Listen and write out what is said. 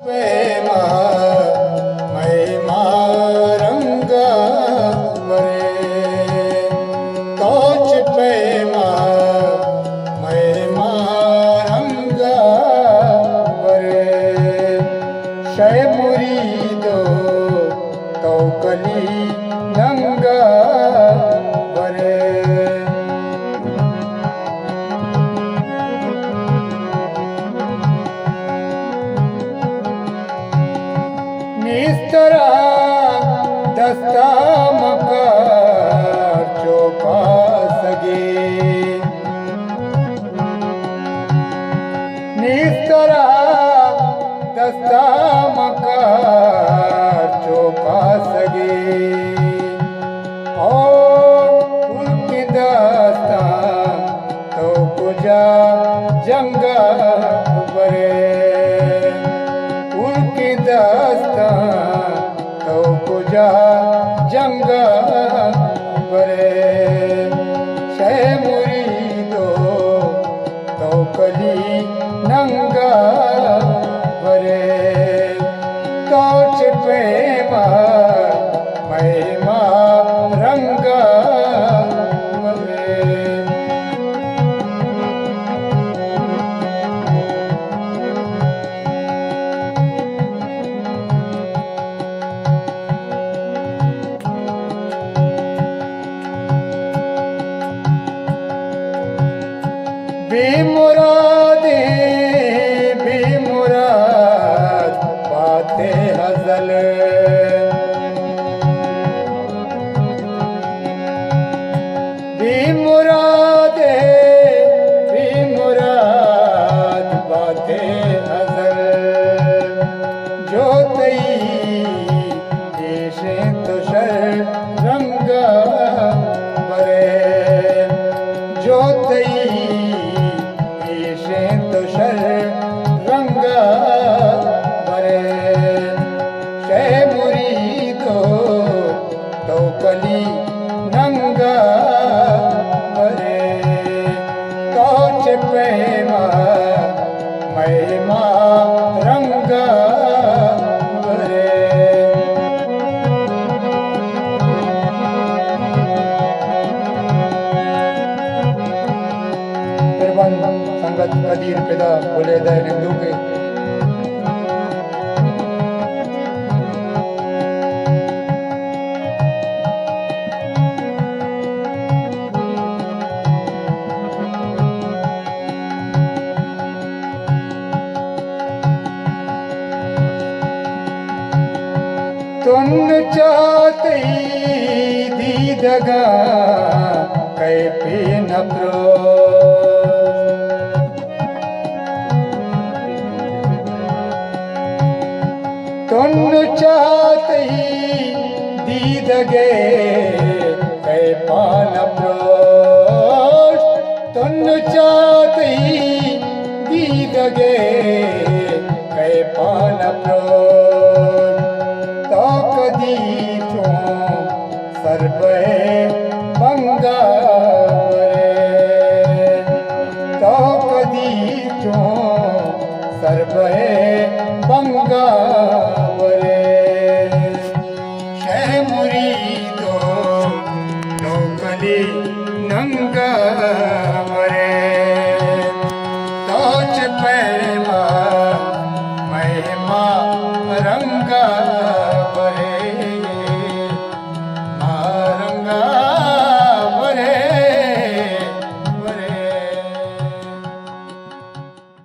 प्रेम महिमा रंग वरे तोच प्रेम महिमा रंग वरे शय मुरीदो तो कली नंग वरे निस्तरा दस्ता मकर चौका सगे निस्तरा दस्ता मकर चौका सगे ओ उनकी दस्ता तो कुजा जंग बरे उनकी दस्ता तो कुजा जंग बरे शय मुरीदो तो कली नंग बरे तोच प्रेम महिमा रंग बरे बेमुरादे बेमुराद बातें हज़ल बेमुरादे बेमुराद बातें हज़ल जो तई देशे तो शर रंग बरे जो तई तो शर रंग बरे शय मुरीदो तो कली नंग बरे तोच प्रेम महिमा रंग बरे संगत कदीर पैदा बोले दे निंदू के तुम चाहते दीदगा कै पे न प्रो तुम चाहते दीदगे कै पान प्रोष तुम चाहते दीदगे कै पान प्रोष तो कदी चो सर्वे बंगा रे तो कदी चो सर्वे बंगा शय मुरीदो तो कली नंग वरे तोच प्रेम महिमा रंग